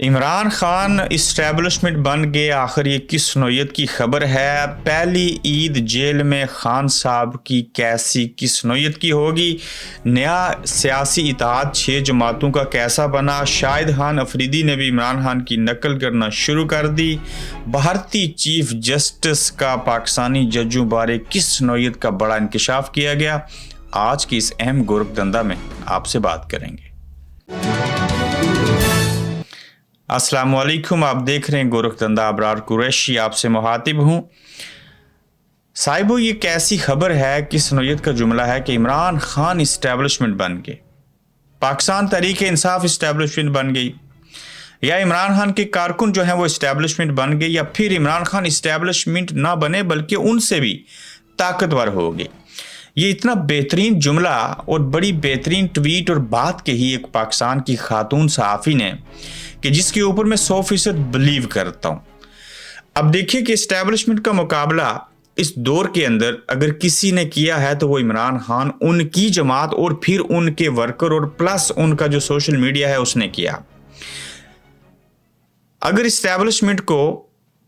Imran Khan establishment बन गए, आखिर ये किस नौयत की खबर है। पहली ईद जेल में खान साहब की कैसी किस नौयत की होगी। नया सियासी इत्तेहाद 6 जमातों का कैसा बना। शाहिद खान अफरीदी ने भी इमरान खान की नकल करना शुरू कर दी। भारतीय चीफ जस्टिस का पाकिस्तानी जजों बारे किस नौयत का बड़ा इंकशाफ किया गया। आज की इस अहम गोरखधंधा में आपसे बात करेंगे। अस्सलाम वालेकुम, आप देख रहे हैं गोरखधंधा। अबरार कुरैशी आपसे मुखातिब हूँ। साहिबो, ये कैसी खबर है, किस नौयत का जुमला है कि इमरान खान इस्टेब्लिशमेंट बन गए, पाकिस्तान तहरीक इंसाफ इस्टेब्लिशमेंट बन गई, या इमरान खान के कारकुन जो हैं वो इस्टेब्लिशमेंट बन गए, या फिर इमरान खान इस्टेब्लिशमेंट ना बने बल्कि उनसे भी ताकतवर हो गए। ये इतना बेहतरीन जुमला और बड़ी बेहतरीन ट्वीट और बात कही एक पाकिस्तान की खातून सहाफ़ी ने कि जिसके ऊपर मैं 100% बिलीव करता हूँ। अब देखिए कि इस्टेब्लिशमेंट का मुकाबला इस दौर के अंदर अगर किसी ने किया है तो वो इमरान खान, उनकी जमात और फिर उनके वर्कर और प्लस उनका जो सोशल मीडिया है उसने किया। अगर इस्टेब्लिशमेंट को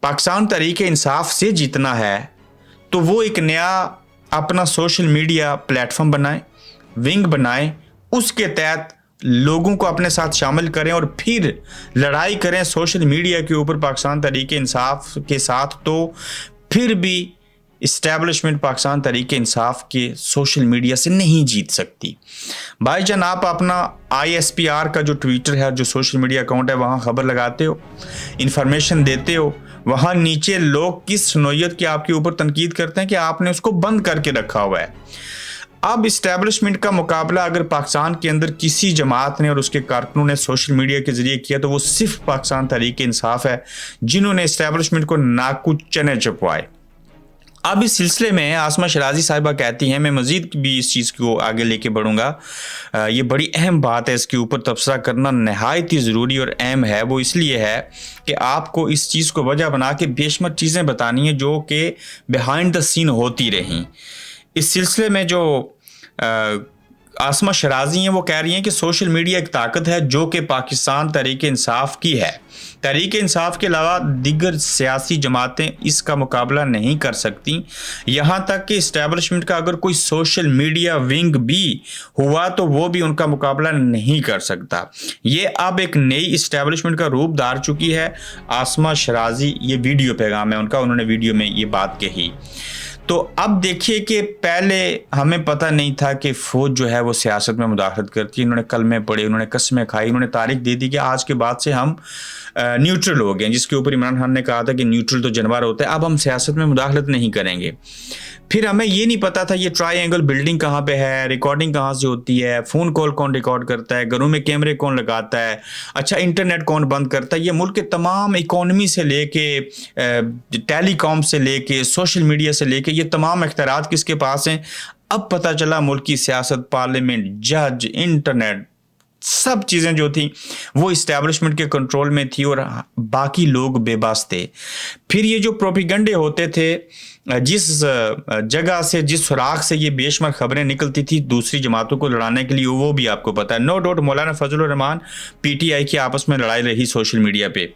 पाकिस्तान तहरीक इंसाफ से जीतना है तो वो एक नया अपना सोशल मीडिया प्लेटफॉर्म बनाए, विंग बनाए, उसके तहत लोगों को अपने साथ शामिल करें और फिर लड़ाई करें सोशल मीडिया के ऊपर पाकिस्तान तहरीक इंसाफ के साथ। तो फिर भी इस्टेब्लिशमेंट पाकिस्तान तहरीक इंसाफ के सोशल मीडिया से नहीं जीत सकती। भाईजान, आप अपना ISPR का जो ट्विटर है, जो सोशल मीडिया अकाउंट है, वहाँ खबर लगाते हो, इंफॉर्मेशन देते हो, वहाँ नीचे लोग किस नौयत की आपके ऊपर तनकीद करते हैं कि आपने उसको बंद करके रखा हुआ है। अब इस्टेब्लिशमेंट का मुकाबला अगर पाकिस्तान के अंदर किसी जमात ने और उसके कारकुनों ने सोशल मीडिया के जरिए किया तो वो सिर्फ पाकिस्तान तहरीक इंसाफ है, जिन्होंने इस्टेब्लिशमेंट को नाकू चने चपवाए। अब इस सिलसिले में आसमा शराजी साहिबा कहती हैं, मैं मज़ीद भी इस चीज़ को आगे लेके बढ़ूँगा। ये बड़ी अहम बात है, इसके ऊपर तबसरा करना नहायत ही ज़रूरी और अहम है। वो इसलिए है कि आपको इस चीज़ को वजह बना के बेशुमार चीज़ें बतानी है जो कि बिहाइंड द सीन होती रहीं। इस सिलसिले में जो आसमा शराजी हैं वो कह रही हैं कि सोशल मीडिया एक ताकत है जो कि पाकिस्तान तहरीक इंसाफ की है। तहरीक इंसाफ के अलावा दीगर सियासी जमातें इसका मुकाबला नहीं कर सकती। यहाँ तक कि इस्टेब्लिशमेंट का अगर कोई सोशल मीडिया विंग भी हुआ तो वो भी उनका मुकाबला नहीं कर सकता। ये अब एक नई इस्टेब्लिशमेंट का रूप धार चुकी है। आसमा शराजी, ये वीडियो पैगाम है उनका, उन्होंने वीडियो में ये बात कही। तो अब देखिए कि पहले हमें पता नहीं था कि फ़ौज जो है वो सियासत में मुदाखलत करती है। इन्होंने कलमे पढ़े, उन्होंने कस्में खाई, उन्होंने तारीख दे दी कि आज के बाद से हम न्यूट्रल हो गए, जिसके ऊपर इमरान खान ने कहा था कि न्यूट्रल तो जानवर होता है, अब हम सियासत में मुदाखलत नहीं करेंगे। फिर हमें ये नहीं पता था ये ट्रायंगल बिल्डिंग कहाँ पे है, रिकॉर्डिंग कहाँ से होती है, फ़ोन कॉल कौन रिकॉर्ड करता है, घरों में कैमरे कौन लगाता है, अच्छा इंटरनेट कौन बंद करता है। ये मुल्क के तमाम इकोनॉमी से लेके टेलीकॉम से लेके सोशल मीडिया से लेके ये तमाम इख्तियारात किसके पास हैं। अब पता चला मुल्क की सियासत, पार्लियामेंट, जज, इंटरनेट, सब चीज़ें जो थी वो इस्टेब्लिशमेंट के कंट्रोल में थी और बाकी लोग बेबस थे। फिर ये जो प्रोपेगेंडे होते थे, जिस जगह से, जिस सुराख से ये बेशुमार खबरें निकलती थी दूसरी जमातों को लड़ाने के लिए, वो भी आपको पता है। नो डाउट मौलाना फजलुर रहमान, PTI की आपस में लड़ाई रही सोशल मीडिया पे,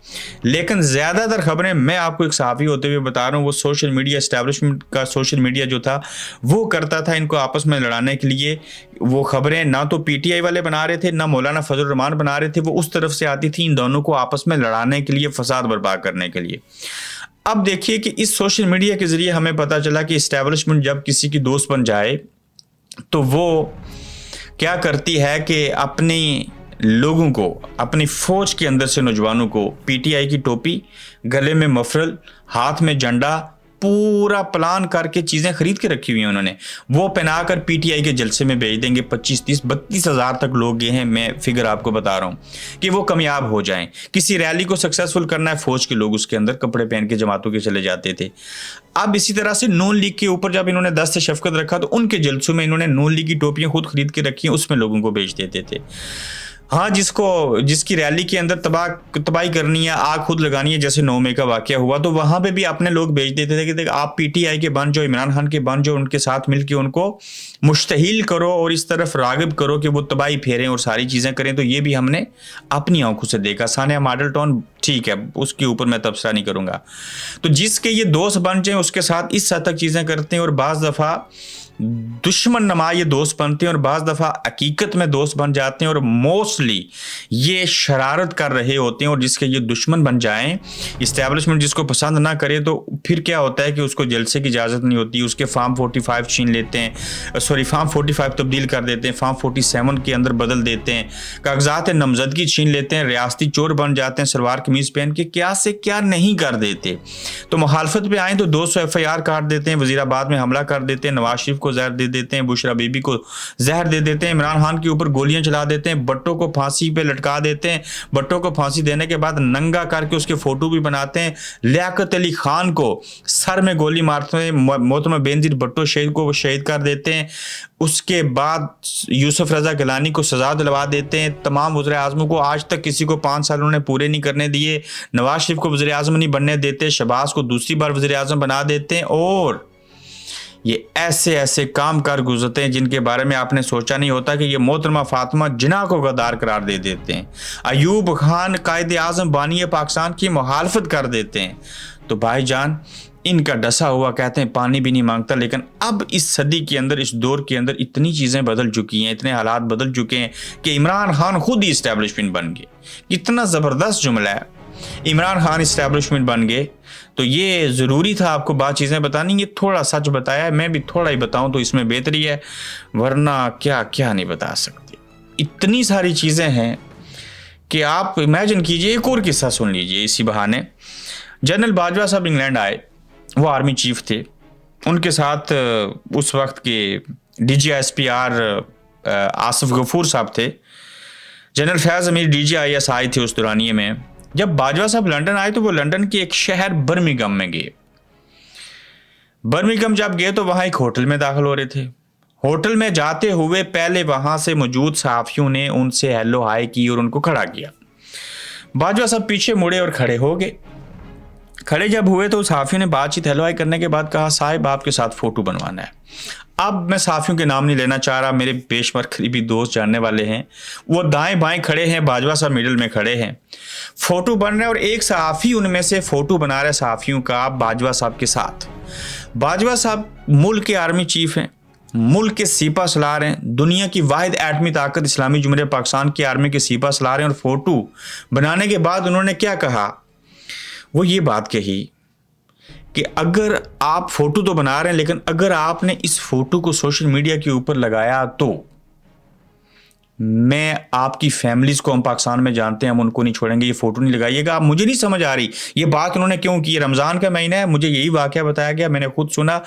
लेकिन ज़्यादातर खबरें, मैं आपको एक सहाफ़ी होते हुए बता रहा हूँ, वो सोशल मीडिया, इस्टेब्लिशमेंट का सोशल मीडिया जो था वो करता था इनको आपस में लड़ाने के लिए। वो खबरें ना तो PTI वाले बना रहे थे, ना मौलाना फजलुर रहमान बना रहे थे, वो उस तरफ से आती थी इन दोनों को आपस में लड़ाने के लिए, फसाद बर्पा करने के लिए। अब देखिए कि इस सोशल मीडिया के ज़रिए हमें पता चला कि इस्टेब्लिशमेंट जब किसी की दोस्त बन जाए तो वो क्या करती है कि अपने लोगों को, अपनी फ़ौज के अंदर से नौजवानों को PTI की टोपी, गले में मफरल, हाथ में झंडा, पूरा प्लान करके चीज़ें खरीद के रखी हुई हैं उन्होंने, वो पहनाकर PTI के जलसे में भेज देंगे। 25, 30, 32 हज़ार तक लोग गए हैं, मैं फिगर आपको बता रहा हूँ कि वो कामयाब हो जाएं। किसी रैली को सक्सेसफुल करना है, फ़ौज के लोग उसके अंदर कपड़े पहन के जमातों के चले जाते थे। अब इसी तरह से नून लीग के ऊपर जब इन्होंने दस्त शफकत रखा तो उनके जलसों में इन्होंने नून लीग की टोपियाँ खुद खरीद के रखी, उसमें लोगों को बेच देते थे। हाँ, जिसकी रैली के अंदर तबाही करनी है, आग खुद लगानी है, जैसे 9 मई का वाकया हुआ, तो वहां पे भी अपने लोग भेज देते थे कि देख आप पीटीआई के बन जाओ, इमरान खान के बन जाओ, उनके साथ मिलकर उनको मुश्तहिल करो और इस तरफ रागिब करो कि वो तबाही फेरें और सारी चीजें करें। तो ये भी हमने अपनी आंखों से देखा। सानिया मॉडल टाउन ठीक है, उसके ऊपर मैं तबसरा नहीं करूंगा। तो जिसके ये दोस्त बन जाए उसके साथ इस हद तक चीजें करते हैं, और बाज दफा दुश्मन नमा ये दोस्त बनते हैं और बाज़ दफ़ा हकीकत में दोस्त बन जाते हैं, और मोस्टली ये शरारत कर रहे होते हैं। और जिसके ये दुश्मन बन जाएं, इस्टेब्लिशमेंट जिसको पसंद ना करे, तो फिर क्या होता है कि उसको जलसे की इजाज़त नहीं होती, उसके फार्म 45 छीन लेते हैं, सॉरी फार्म 45 तब्दील कर देते हैं, फार्म 47 के अंदर बदल देते हैं, कागजात नामजदगी छीन लेते हैं, रियासती चोर बन जाते हैं, सलवार कमीज पहन के क्या से क्या नहीं कर देते। तो मुखालफत पे आए तो 200 FIR काट देते हैं, वजीराबाद में हमला कर देते हैं, नवाज शरीफ को जहर दे देते हैं, बुशरा बीबी को जहर दे देते हैं, इमरान खान के ऊपर गोलियां चला देते हैं, भट्टो को फांसी पे लटका देते हैं, भट्टो को फांसी देने के बाद नंगा करके उसके फोटो भी बनाते हैं, लियाकत अली खान को सर में गोली मारते हैं, मोहतरमा बेनजीर भट्टो शहीद को शहीद कर देते हैं, उसके बाद यूसुफ रजा गिलानी को सजा दिलवा देते हैं, तमाम वज़ीर आज़मों को आज तक किसी को 5 साल उन्होंने पूरे नहीं करने दिए, नवाज शरीफ को वज़ीर आज़म नहीं बनने देते, शहबाज को दूसरी बार वज़ीर आज़म बना देते हैं, और ये ऐसे ऐसे काम कर गुजरते हैं जिनके बारे में आपने सोचा नहीं होता कि ये मोहतरमा फातिमा जिन्ना को गद्दार करार दे देते हैं, अयूब खान कायदे आज़म बानी पाकिस्तान की मुखालफत कर देते हैं। तो भाईजान इनका डसा हुआ कहते हैं पानी भी नहीं मांगता। लेकिन अब इस सदी के अंदर, इस दौर के अंदर इतनी चीज़ें बदल चुकी हैं, इतने हालात बदल चुके हैं कि इमरान खान खुद ही इस्टेब्लिशमेंट बन गए। कितना ज़बरदस्त जुमला है, इमरान खान इस्टेब्लिशमेंट बन गए। तो ये ज़रूरी था आपको बात चीज़ें बतानी, ये थोड़ा सच बताया है, मैं भी थोड़ा ही बताऊं तो इसमें बेहतरी है, वरना क्या क्या नहीं बता सकते। इतनी सारी चीज़ें हैं कि आप इमेजिन कीजिए। एक और किस्सा सुन लीजिए इसी बहाने। जनरल बाजवा साहब इंग्लैंड आए, वो आर्मी चीफ थे, उनके साथ उस वक्त के DGSPR आसिफ गफूर साहब थे, जनरल फैज़ अमीर DGIS थे उस दौरानिए में। जब बाजवा साहब लंदन आए तो वो लंदन के एक शहर बर्मिंघम में गए। बर्मिंघम जब गए तो वहाँ एक होटल में दाखिल हो रहे थे। होटल में जाते हुए पहले वहाँ से मौजूद सहाफ़ियों ने उनसे हेलो हाय की और उनको खड़ा किया। बाजवा साहब पीछे मुड़े और खड़े हो गए। खड़े जब हुए तो सहाफ़ियों ने बातचीत हेलो हाय करने के बाद कहा, साहिब आपके साथ फ़ोटो बनवाना है। अब मैं सहाफ़ियों के नाम नहीं लेना चाह रहा, मेरे बेशुमार करीबी दोस्त जानने वाले हैं, वो दाएं बाएं खड़े हैं, बाजवा साहब मिडिल में खड़े हैं, फ़ोटो बन रहे हैं, और एक सहाफ़ी उनमें से फ़ोटो बना रहे सहाफ़ियों का बाजवा साहब के साथ। बाजवा साहब मुल्क के आर्मी चीफ हैं, मुल्क के सिपा सलार हैं, दुनिया की वाहिद एटमी ताकत इस्लामी जुमहूरियत पाकिस्तान की आर्मी के सिपा सलार हैं। और फ़ोटो बनाने के बाद उन्होंने क्या कहा, वो ये बात कही कि अगर आप फोटो तो बना रहे हैं, लेकिन अगर आपने इस फोटो को सोशल मीडिया के ऊपर लगाया तो मैं आपकी फैमिलीज को, हम पाकिस्तान में जानते हैं, हम उनको नहीं छोड़ेंगे, ये फोटो नहीं लगाइएगा। आप, मुझे नहीं समझ आ रही ये बात उन्होंने क्यों की। रमज़ान का महीना है, मुझे यही वाकया बताया गया, मैंने खुद सुना,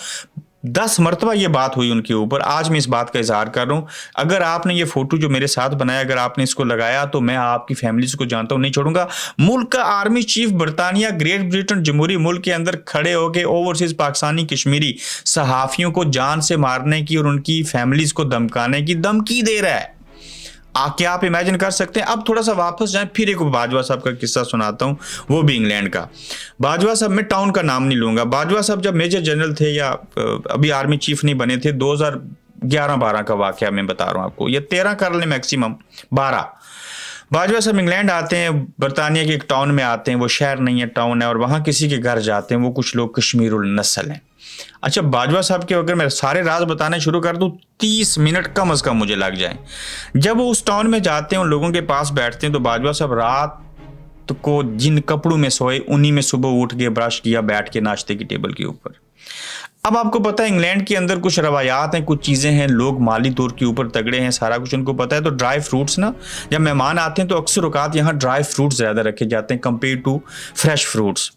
10 मरतबा ये बात हुई उनके ऊपर। आज मैं इस बात का इजहार कर रहा हूँ, अगर आपने ये फोटो जो मेरे साथ बनाया, अगर आपने इसको लगाया तो मैं आपकी फैमिलीज को जानता हूँ, नहीं छोड़ूंगा। मुल्क का आर्मी चीफ बरतानिया, ग्रेट ब्रिटेन, जमहूरी मुल्क के अंदर खड़े होकर ओवरसीज पाकिस्तानी कश्मीरी सहाफ़ियों को जान से मारने की और उनकी फैमिलीज को धमकाने की धमकी दे रहा है। क्या आप इमेजिन कर सकते हैं। अब थोड़ा सा वापस जाएं, फिर एक बाजवा साहब का किस्सा सुनाता हूं, वो भी इंग्लैंड का। बाजवा साहब, मैं टाउन का नाम नहीं लूंगा, बाजवा साहब जब मेजर जनरल थे या अभी आर्मी चीफ नहीं बने थे, 2011-12 का वाकया मैं बता रहा हूं आपको, या 13 कर लें मैक्सिमम, 12। बाजवा साहब इंग्लैंड आते हैं, बरतानिया के एक टाउन में आते हैं, वो शहर नहीं है टाउन है, और वहाँ किसी के घर जाते हैं, वो कुछ लोग कश्मीरुल नस्ल हैं। अच्छा, बाजवा साहब के अगर मैं सारे राज बताने शुरू कर दूं 30 मिनट कम से कम मुझे लग जाए। जब वो उस टाउन में जाते हैं, उन लोगों के पास बैठते हैं, तो बाजवा साहब रात को जिन कपड़ों में सोए उन्हीं में सुबह उठ के ब्रश किया, बैठ के नाश्ते की टेबल के ऊपर। अब आपको पता है इंग्लैंड के अंदर कुछ रवायात हैं, कुछ चीज़ें हैं, लोग माली तौर के ऊपर तगड़े हैं, सारा कुछ उनको पता है। तो ड्राई फ्रूट्स ना, जब मेहमान आते हैं तो अक्सर औकात यहाँ ड्राई फ्रूट्स ज़्यादा रखे जाते हैं compare to fresh fruits.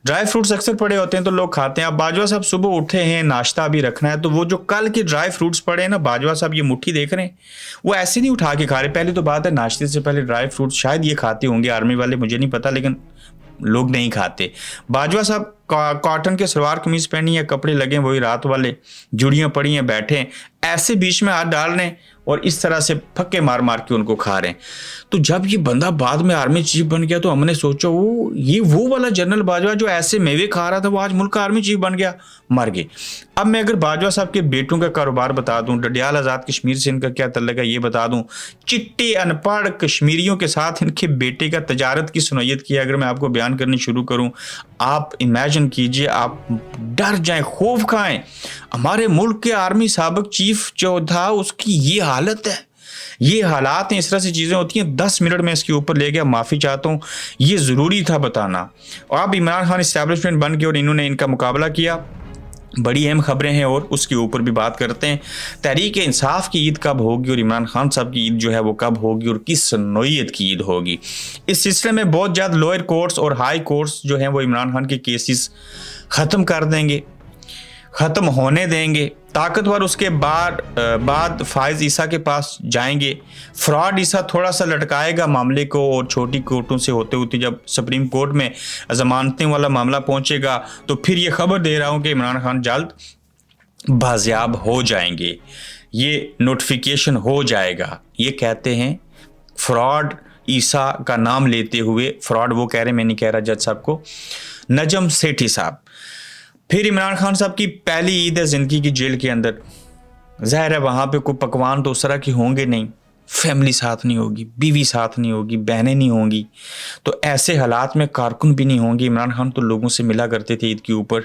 Dry fruits अक्सर पड़े होते हैं तो लोग खाते हैं। अब बाजवा साहब सुबह उठे हैं, नाश्ता भी रखना है, तो वो जो कल के ड्राई फ्रूट्स पड़े हैं ना, बाजवा साहब ये मुट्ठी देख रहे हैं, वो ऐसे नहीं उठा के खा रहे। पहले तो बात है, नाश्ते से पहले ड्राई फ्रूट्स शायद ये खाते होंगे आर्मी वाले, मुझे नहीं पता, लेकिन लोग नहीं खाते। बाजवा साहब कॉटन के सलवार कमीज पहनी है, कपड़े लगे वही रात वाले, जुड़ियां पड़ी हैं, बैठे ऐसे बीच में हाथ डाल रहे हैं, और इस तरह से फक्के मार मार के उनको खा रहे हैं। तो जब ये बंदा बाद में आर्मी चीफ बन गया तो हमने सोचा वो वाला जनरल बाजवा जो ऐसे मेवे खा रहा था वो आज मुल्क का आर्मी चीफ बन गया, मर गए। अब मैं अगर बाजवा साहब के बेटों का कारोबार बता दूं, डडियाल आज़ाद कश्मीर से इनका क्या तल्लुक है ये बता दूं, चिट्टे अनपढ़ कश्मीरियों के साथ इनके बेटे का तजारत की सुनैयत की अगर मैं आपको बयान करनी शुरू करूं, आप इमेजिन कीजिए, आप डर जाएं, खौफ खाएं। हमारे मुल्क के आर्मी साबिक चीफ जो था उसकी ये हालत है, ये हालात हैं, इस तरह से चीज़ें होती हैं। 10 मिनट में इसके ऊपर ले गया, माफ़ी चाहता हूँ, ये ज़रूरी था बताना। और अब इमरान खान इस्टेब्लिशमेंट बन के और इन्होंने इनका मुकाबला किया, बड़ी अहम खबरें हैं और उसके ऊपर भी बात करते हैं। तहरीक इंसाफ की ईद कब होगी और इमरान खान साहब की ईद जो है वो कब होगी और किस नौइयत की ईद होगी। इस सिलसिले में बहुत ज़्यादा लोअर कोर्ट्स और हाई कोर्ट्स जो हैं वो इमरान खान के केसेस ख़त्म कर देंगे, ख़त्म होने देंगे। ताकतवर उसके बाद फायज़ ईसा के पास जाएंगे। फ्रॉड ईसा थोड़ा सा लटकाएगा मामले को और छोटी कोर्टों से होते होते जब सुप्रीम कोर्ट में ज़मानतें वाला मामला पहुंचेगा तो फिर ये खबर दे रहा हूं कि इमरान खान जल्द बाजियाब हो जाएंगे, ये नोटिफिकेशन हो जाएगा। ये कहते हैं फ्रॉड ईसा का नाम लेते हुए, फ्रॉड वो कह रहे, मैं नहीं कह रहा जज साहब को, नजम सेठी साहब। फिर इमरान खान साहब की पहली ईद है ज़िंदगी की जेल के अंदर। ज़ाहिर है वहाँ पे कोई पकवान तो उस तरह की होंगे नहीं, फैमिली साथ नहीं होगी, बीवी साथ नहीं होगी, बहनें नहीं होंगी, तो ऐसे हालात में कारकुन भी नहीं होंगे। इमरान खान तो लोगों से मिला करते थे ईद के ऊपर,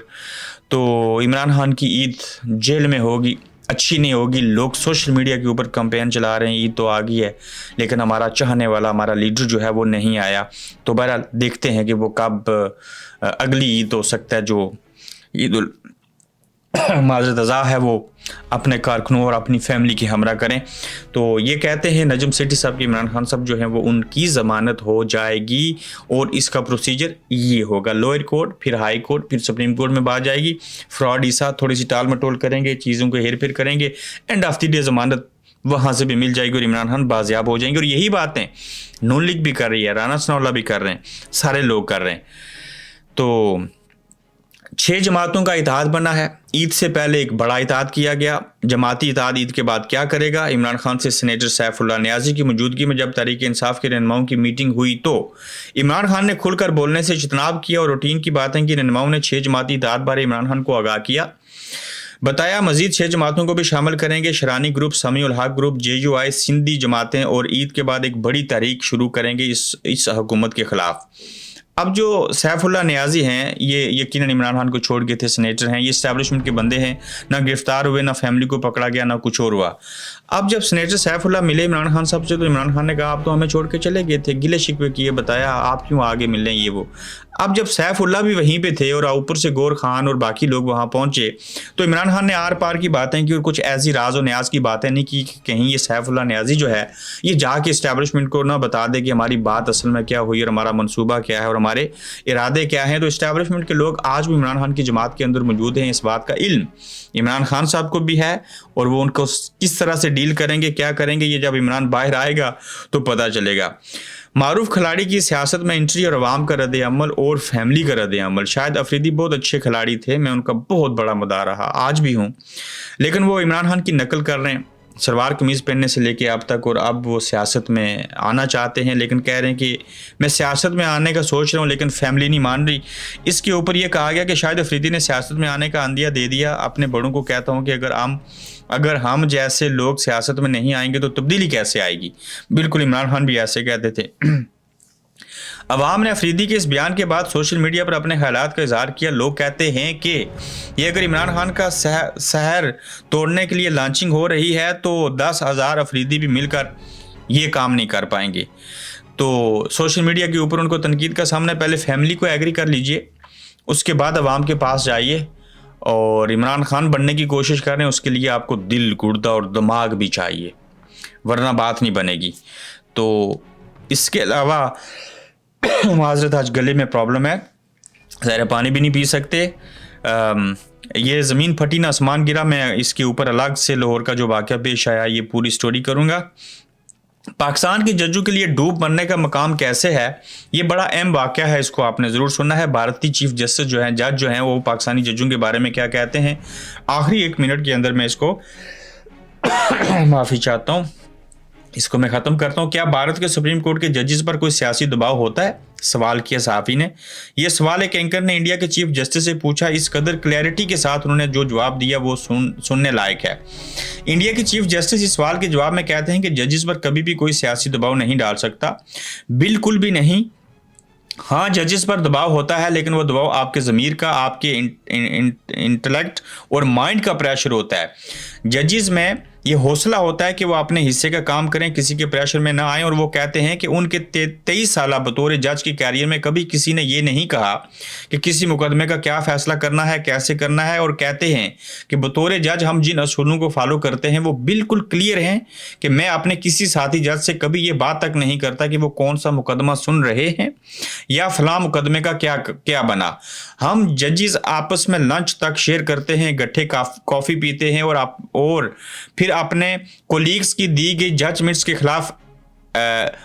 तो इमरान खान की ईद जेल में होगी, अच्छी नहीं होगी। लोग सोशल मीडिया के ऊपर कैंपेन चला रहे हैं ईद तो आ गई है लेकिन हमारा चाहने वाला, हमारा लीडर जो है वो नहीं आया। तो बहरहाल देखते हैं कि वो कब अगली ईद हो सकता है जो ईद उल माज़रत अज़ा है वो अपने कारकुनों और अपनी फैमिली की हमरा करें। तो ये कहते हैं नजम सेठी साहब की इमरान खान साहब जो हैं वो उनकी ज़मानत हो जाएगी और इसका प्रोसीजर ये होगा, लोअर कोर्ट, फिर हाई कोर्ट, फिर सुप्रीम कोर्ट में बात जाएगी। फ्रॉड ईसा थोड़ी सी टाल मटोल करेंगे, चीज़ों को हेर फेर करेंगे, एंड ऑफ द डे ज़मानत वहाँ से भी मिल जाएगी और इमरान खान बाजियाब हो जाएंगे। और यही बातें नून लीग भी कर रही है, राना सनाउल्लाह भी कर रहे हैं, सारे लोग कर रहे हैं। तो 6 जमातों का इत्तेहाद बना है। ईद से पहले एक बड़ा इत्तेहाद किया गया। जमाती इत्तेहाद ईद के बाद क्या करेगा? इमरान खान से सीनेटर सैफुल्लाह नियाज़ी की मौजूदगी में जब तहरीक इंसाफ के रहनुमाओं की मीटिंग हुई तो इमरान खान ने खुलकर बोलने से इज्तनाब किया और रूटीन की बातें की। रहनुमाओं ने 6 जमाती इत्तेहाद बारे इमरान खान को आगाह किया, बताया मजीद 6 जमातों को भी शामिल करेंगे, शरानी ग्रुप, समीउल हक ग्रुप, JUI, सिंधी जमातें, और ईद के बाद एक बड़ी तहरीक शुरू करेंगे इस हुकूमत के खिलाफ। अब जो सैफुल्लाह नियाज़ी हैं ये यकीनन इमरान खान को छोड़ गए थे, सीनेटर हैं, ये इस्टेब्लिशमेंट के बंदे हैं, ना गिरफ्तार हुए, ना फैमिली को पकड़ा गया, ना कुछ और हुआ। अब जब सीनेटर सैफुल्लाह मिले इमरान खान साहब से तो इमरान खान ने कहा आप तो हमें छोड़ के चले गए थे, गिले शिकवे किए, बताया आप क्यों आगे मिल रहे हैं ये वो। अब जब सैफुल्लाह भी वहीं पे थे और ऊपर से गौर खान और बाकी लोग वहाँ पहुँचे तो इमरान खान ने आर पार की बातें की और कुछ ऐसी राज और न्याज की बातें नहीं की कि कहीं ये सैफुल्लाह नियाज़ी जो है ये जाके इस्टेब्लिशमेंट को ना बता दे कि हमारी बात असल में क्या हुई और हमारा मनसूबा क्या है और हमारे इरादे क्या हैं। तो इस्टेब्लिशमेंट के लोग आज भी इमरान खान की जमात के अंदर मौजूद हैं, इस बात का इल्म इमरान खान साहब को भी है और वो उनको किस तरह से डील करेंगे, क्या करेंगे, ये जब इमरान बाहर आएगा तो पता चलेगा। मारूफ खिलाड़ी की सियासत में एंट्री और अवाम का रद्द अमल और फैमिली का रद्द अमल। शायद अफरीदी बहुत अच्छे खिलाड़ी थे, मैं उनका बहुत बड़ा मदार रहा, आज भी हूँ, लेकिन वो इमरान खान की नकल कर रहे हैं सलवार कमीज़ पहनने से लेके अब तक, और अब वो सियासत में आना चाहते हैं लेकिन कह रहे हैं कि मैं सियासत में आने का सोच रहा हूँ लेकिन फैमिली नहीं मान रही। इसके ऊपर ये कहा गया कि शायद अफरीदी ने सियासत में आने का अंदिया दे दिया। अपने बड़ों को कहता हूँ कि अगर हम जैसे लोग सियासत में नहीं आएंगे तो तब्दीली कैसे आएगी। बिल्कुल इमरान खान भी ऐसे कहते थे। अवाम ने अफरीदी के इस बयान के बाद सोशल मीडिया पर अपने ख्यालात का इजहार किया। लोग कहते हैं कि ये अगर इमरान खान का सहर तोड़ने के लिए लॉन्चिंग हो रही है तो 10,000 अफरीदी भी मिलकर ये काम नहीं कर पाएंगे। तो सोशल मीडिया के ऊपर उनको तनकीद का सामना, पहले फैमिली को एग्री कर लीजिए, उसके बाद अवाम के पास जाइए और इमरान खान बनने की कोशिश कर रहे हैं, उसके लिए आपको दिल, गुर्दा और दिमाग भी चाहिए, वरना बात नहीं बनेगी। तो इसके अलावा माजरत आज गले में प्रॉब्लम है, ज़ाहिर पानी भी नहीं पी सकते। ये ज़मीन फटी ना आसमान गिरा, मैं इसके ऊपर अलग से लाहौर का जो वाक़या पेश आया ये पूरी स्टोरी करूँगा। पाकिस्तान के जजों के लिए डूब बनने का मकाम कैसे है, ये बड़ा अहम वाक़या है, इसको आपने ज़रूर सुनना है। भारतीय चीफ जस्टिस जो हैं, जज जो हैं, वो पाकिस्तानी जजों के बारे में क्या कहते हैं, आखिरी 1 मिनट के अंदर मैं इसको माफ़ी चाहता हूँ, इसको मैं ख़त्म करता हूँ। क्या भारत के सुप्रीम कोर्ट के जजेस पर कोई सियासी दबाव होता है? सवाल किया सहाफ़ी ने। यह सवाल एक एंकर ने इंडिया के चीफ जस्टिस से पूछा। इस कदर क्लैरिटी के साथ उन्होंने जो जवाब दिया वो सुनने लायक है। इंडिया के चीफ जस्टिस इस सवाल के जवाब में कहते हैं कि जजेस पर कभी भी कोई सियासी दबाव नहीं डाल सकता, बिल्कुल भी नहीं। हाँ, जजेस पर दबाव होता है, लेकिन वो दबाव आपके ज़मीर का, आपके इंटेलेक्ट और माइंड का प्रेशर होता है। जजेस में ये हौसला होता है कि वो अपने हिस्से का काम करें, किसी के प्रेशर में ना आए। और वो कहते हैं कि उनके 23 साल बतौर जज की कैरियर में कभी किसी ने ये नहीं कहा कि किसी मुकदमे का क्या फैसला करना है, कैसे करना है। और कहते हैं कि बतौर जज हम जिन असूलों को फॉलो करते हैं वो बिल्कुल क्लियर हैं कि मैं अपने किसी साथी जज से कभी ये बात तक नहीं करता कि वो कौन सा मुकदमा सुन रहे हैं या फलां मुकदमे का क्या बना। हम जजेस आपस में लंच तक शेयर करते हैं, गट्ठे कॉफ़ी पीते हैं और फिर अपने कोलीग्स की दी गई जजमेंट्स के खिलाफ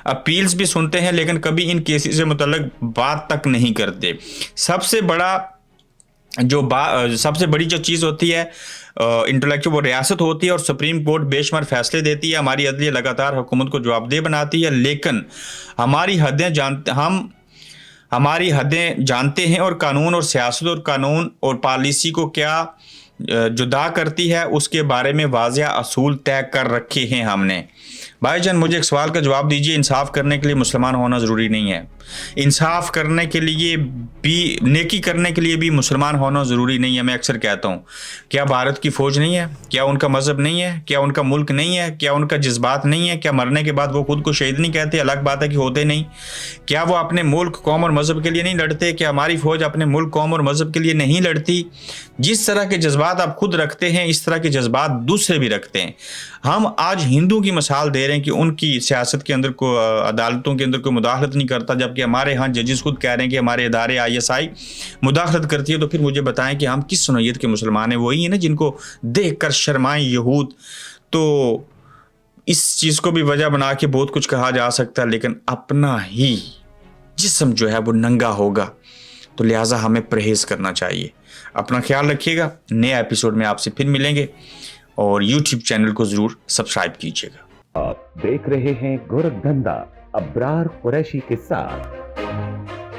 अपील्स भी सुनते हैं, लेकिन कभी इन केसेस से मुतल्लिक बात तक नहीं करते। सबसे बड़ी जो चीज़ होती है इंटेलेक्चुअल, वो रियासत होती है और सुप्रीम कोर्ट बेशुमार फैसले देती है। हमारी अदलिया लगातार हुकूमत को जवाबदेह बनाती है, लेकिन हमारी हदें जानते हैं और कानून और सियासत और कानून और पॉलिसी को क्या जुदा करती है उसके बारे में वाज़िया असूल तय कर रखे हैं हमने। भाईजान, मुझे एक सवाल का जवाब दीजिए। इंसाफ करने के लिए मुसलमान होना ज़रूरी नहीं है। इंसाफ करने के लिए भी, नेकी करने के लिए भी मुसलमान होना ज़रूरी नहीं है। मैं अक्सर कहता हूँ, क्या भारत की फ़ौज नहीं है? क्या उनका मज़हब नहीं है? क्या उनका मुल्क नहीं है? क्या उनका जज्बात नहीं है? क्या मरने के बाद वो खुद को शहीद नहीं कहते? अलग बात है कि होते नहीं। क्या वो अपने मुल्क, कौम और मज़हब के लिए नहीं लड़ते? क्या हमारी फ़ौज अपने मुल्क, कौम और मज़हब के लिए नहीं लड़ती? जिस तरह के जज्बात आप खुद रखते हैं, इस तरह के जज्बात दूसरे भी रखते हैं। हम आज हिंदू की मिसाल दे रहे हैं कि उनकी सियासत के अंदर को, अदालतों के अंदर कोई मुदाखलत नहीं करता, जबकि हमारे यहाँ जजेस खुद कह रहे हैं कि हमारे इदारे ISI मुदाखलत करती है। तो फिर मुझे बताएं कि हम किस नौइयत के मुसलमान हैं? वही है ना जिनको देख कर शर्माएं यहूद। तो इस चीज़ को भी वजह बना के बहुत कुछ कहा जा सकता है, लेकिन अपना ही जिस्म जो है वो नंगा होगा, तो लिहाजा हमें परहेज़ करना चाहिए। अपना ख्याल रखिएगा। नए एपिसोड में आपसे फिर मिलेंगे और YouTube चैनल को ज़रूर सब्सक्राइब कीजिएगा। आप देख रहे हैं गोरखधंधा अब्रार कुरैशी के साथ।